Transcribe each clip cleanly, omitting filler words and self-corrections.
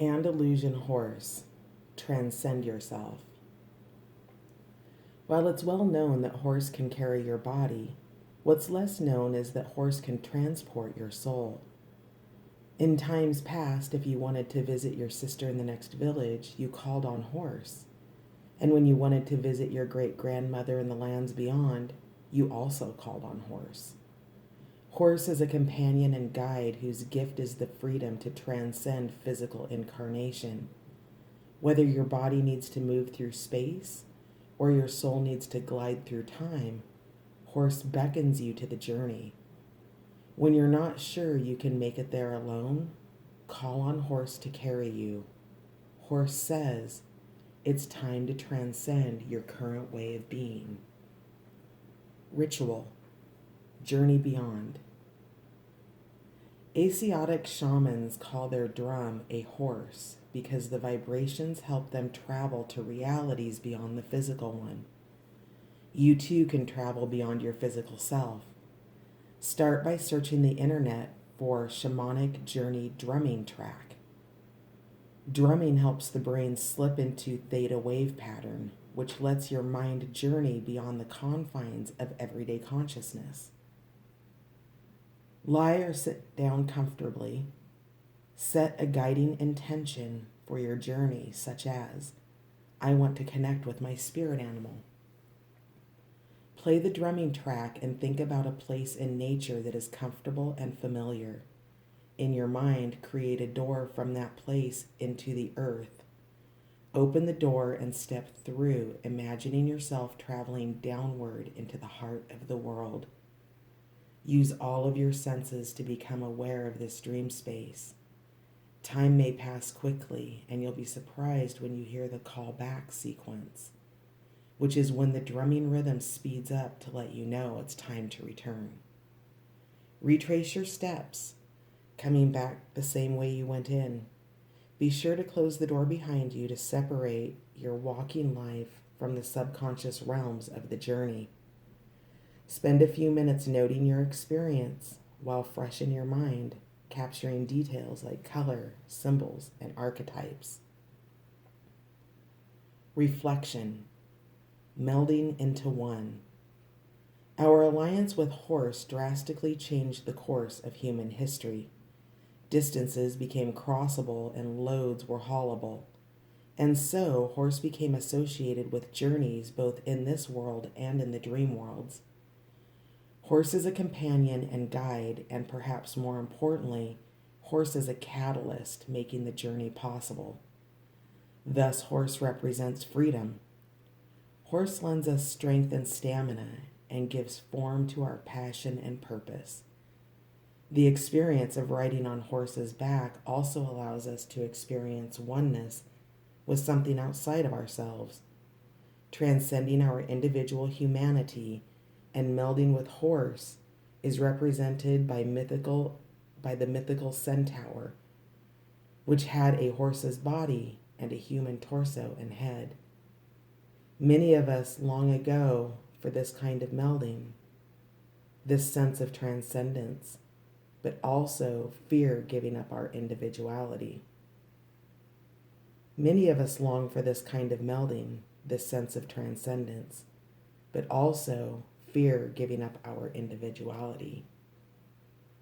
Andalusian horse, transcend yourself. While it's well known that horse can carry your body, what's less known is that horse can transport your soul. In times past, if you wanted to visit your sister in the next village, you called on horse. And when you wanted to visit your great-grandmother in the lands beyond, you also called on horse. Horse is a companion and guide whose gift is the freedom to transcend physical incarnation. Whether your body needs to move through space or your soul needs to glide through time, horse beckons you to the journey. When you're not sure you can make it there alone, call on horse to carry you. Horse says, it's time to transcend your current way of being. Ritual, journey beyond. Asiatic shamans call their drum a horse because the vibrations help them travel to realities beyond the physical one. You too can travel beyond your physical self. Start by searching the internet for shamanic journey drumming track. Drumming helps the brain slip into theta wave pattern, which lets your mind journey beyond the confines of everyday consciousness. Lie or sit down comfortably. Set a guiding intention for your journey, such as, I want to connect with my spirit animal. Play the drumming track and think about a place in nature that is comfortable and familiar. In your mind, create a door from that place into the earth. Open the door and step through, imagining yourself traveling downward into the heart of the world. Use all of your senses to become aware of this dream space. Time may pass quickly, and you'll be surprised when you hear the call back sequence, which is when the drumming rhythm speeds up to let you know it's time to return. Retrace your steps, coming back the same way you went in. Be sure to close the door behind you to separate your walking life from the subconscious realms of the journey. Spend a few minutes noting your experience while fresh in your mind, capturing details like color, symbols, and archetypes. Reflection, melding into one. Our alliance with horse drastically changed the course of human history. Distances became crossable and loads were haulable. And so, horse became associated with journeys both in this world and in the dream worlds. Horse is a companion and guide, and perhaps more importantly, horse is a catalyst making the journey possible. Thus, horse represents freedom. Horse lends us strength and stamina and gives form to our passion and purpose. The experience of riding on horse's back also allows us to experience oneness with something outside of ourselves, transcending our individual humanity and melding with horse is represented by the mythical centaur, which had a horse's body and a human torso and head. Many of us long ago for this kind of melding, this sense of transcendence, but also fear giving up our individuality. Many of us long for this kind of melding, this sense of transcendence, but also fear giving up our individuality.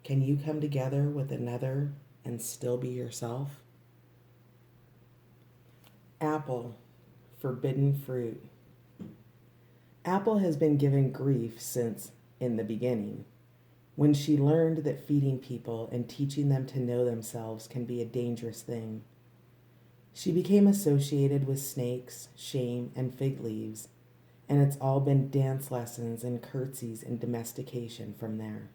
Can you come together with another and still be yourself? Apple, forbidden fruit. Apple has been given grief since in the beginning, when she learned that feeding people and teaching them to know themselves can be a dangerous thing. She became associated with snakes, shame, and fig leaves, and it's all been dance lessons and curtsies and domestication from there.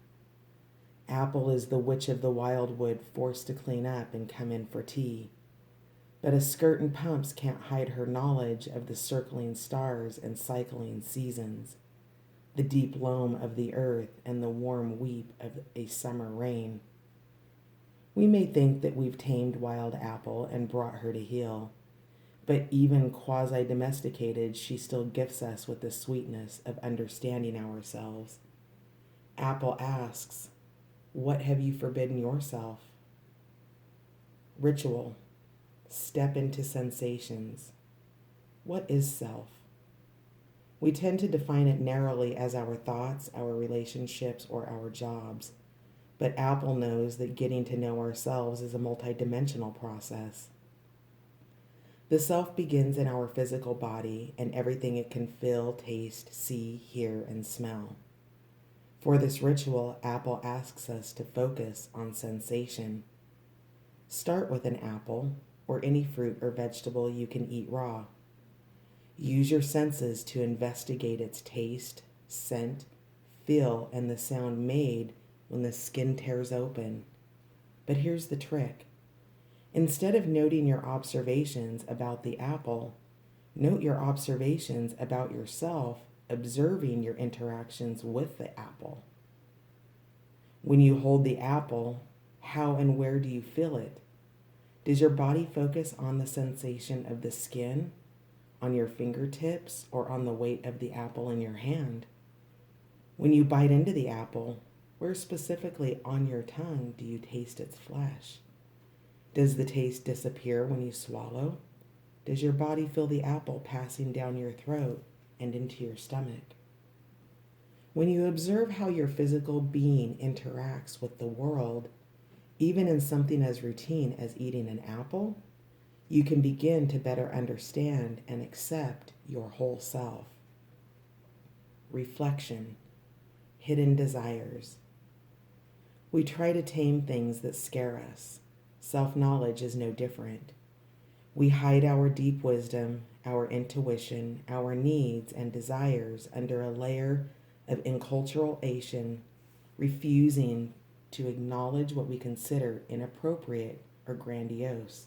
Apple is the witch of the wildwood forced to clean up and come in for tea. But a skirt and pumps can't hide her knowledge of the circling stars and cycling seasons, the deep loam of the earth and the warm weep of a summer rain. We may think that we've tamed Wild Apple and brought her to heel, but even quasi-domesticated, she still gifts us with the sweetness of understanding ourselves. Apple asks, what have you forbidden yourself? Ritual, Step into sensations. What is self? We tend to define it narrowly as our thoughts, our relationships, or our jobs. But Apple knows that getting to know ourselves is a multidimensional process. The self begins in our physical body and everything it can feel, taste, see, hear, and smell. For this ritual, Apple asks us to focus on sensation. Start with an apple or any fruit or vegetable you can eat raw. Use your senses to investigate its taste, scent, feel, and the sound made when the skin tears open. But here's the trick. Instead of noting your observations about the apple, note your observations about yourself, observing your interactions with the apple. When you hold the apple, how and where do you feel it? Does your body focus on the sensation of the skin, on your fingertips, or on the weight of the apple in your hand? When you bite into the apple, where specifically on your tongue do you taste its flesh? Does the taste disappear when you swallow? Does your body feel the apple passing down your throat and into your stomach? When you observe how your physical being interacts with the world, even in something as routine as eating an apple, you can begin to better understand and accept your whole self. Reflection, hidden desires. We try to tame things that scare us. Self-knowledge is no different. We hide our deep wisdom, our intuition, our needs and desires under a layer of enculturation, refusing to acknowledge what we consider inappropriate or grandiose.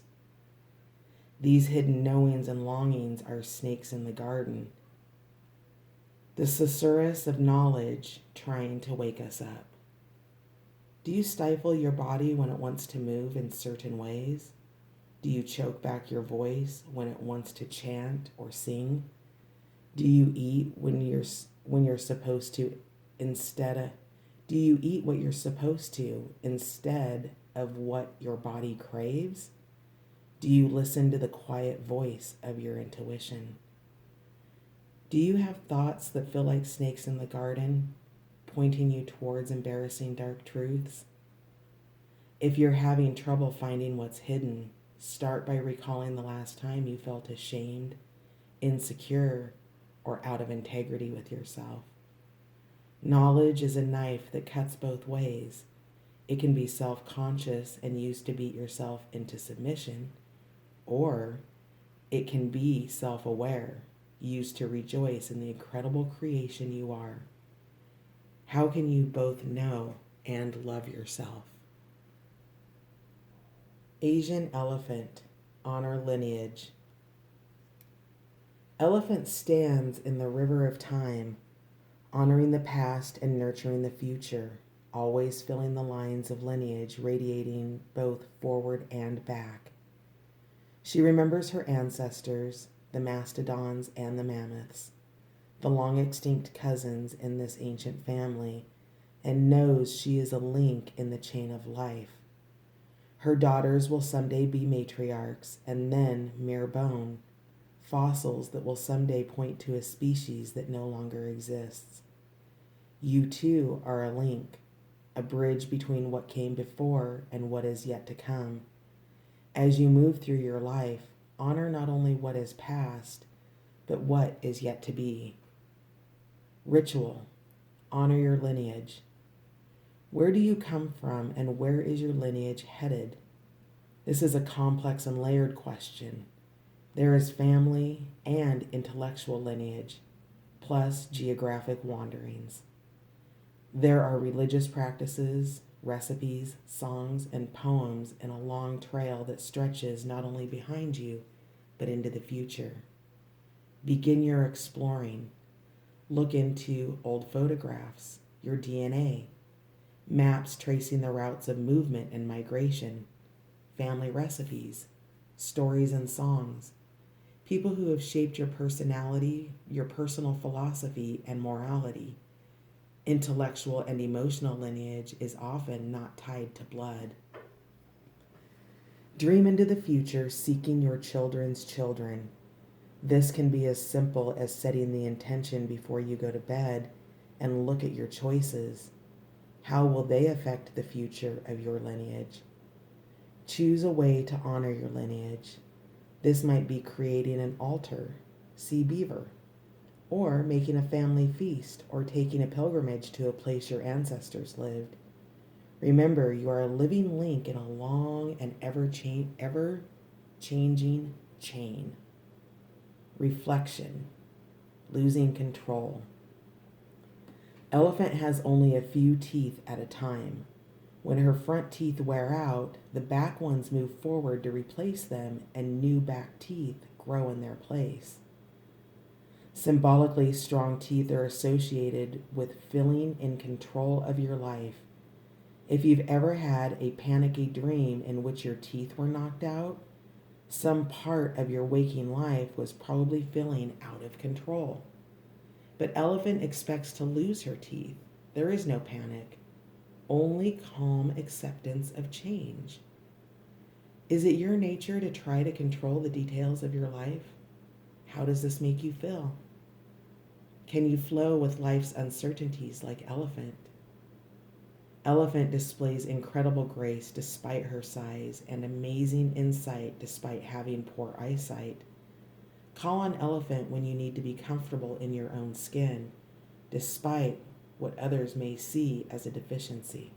These hidden knowings and longings are snakes in the garden, the susurrus of knowledge trying to wake us up. Do you stifle your body when it wants to move in certain ways? Do you choke back your voice when it wants to chant or sing? Do you eat when you're supposed to do you eat what you're supposed to instead of what your body craves? Do you listen to the quiet voice of your intuition? Do you have thoughts that feel like snakes in the garden, pointing you towards embarrassing dark truths? If you're having trouble finding what's hidden, start by recalling the last time you felt ashamed, insecure, or out of integrity with yourself. Knowledge is a knife that cuts both ways. It can be self-conscious and used to beat yourself into submission, or it can be self-aware, used to rejoice in the incredible creation you are. How can you both know and love yourself? Asian elephant, honor lineage. Elephant stands in the river of time, honoring the past and nurturing the future, always filling the lines of lineage radiating both forward and back. She remembers her ancestors, the mastodons and the mammoths, the long extinct cousins in this ancient family, and knows she is a link in the chain of life. Her daughters will someday be matriarchs and then mere bone, fossils that will someday point to a species that no longer exists. You too are a link, a bridge between what came before and what is yet to come. As you move through your life, honor not only what is past, but what is yet to be. Ritual, honor your lineage. Where do you come from and where is your lineage headed? This is a complex and layered question. There is family and intellectual lineage, plus geographic wanderings. There are religious practices, recipes, songs, and poems in a long trail that stretches not only behind you, but into the future. Begin your exploring. Look into old photographs, your DNA, maps tracing the routes of movement and migration, family recipes, stories and songs, people who have shaped your personality, your personal philosophy, and morality. Intellectual and emotional lineage is often not tied to blood. Dream into the future, seeking your children's children. This can be as simple as setting the intention before you go to bed and look at your choices. How will they affect the future of your lineage? Choose a way to honor your lineage. This might be creating an altar, see beaver, or making a family feast, or taking a pilgrimage to a place your ancestors lived. Remember, you are a living link in a long and ever-changing chain. Reflection, losing control. Elephant has only a few teeth at a time. When her front teeth wear out, the back ones move forward to replace them, and new back teeth grow in their place. Symbolically, strong teeth are associated with feeling in control of your life. If you've ever had a panicky dream in which your teeth were knocked out, some part of your waking life was probably feeling out of control. But elephant expects to lose her teeth. There is no panic, only calm acceptance of change. Is it your nature to try to control the details of your life? How does this make you feel? Can you flow with life's uncertainties like elephant? Elephant displays incredible grace despite her size and amazing insight despite having poor eyesight. Call on elephant when you need to be comfortable in your own skin, despite what others may see as a deficiency.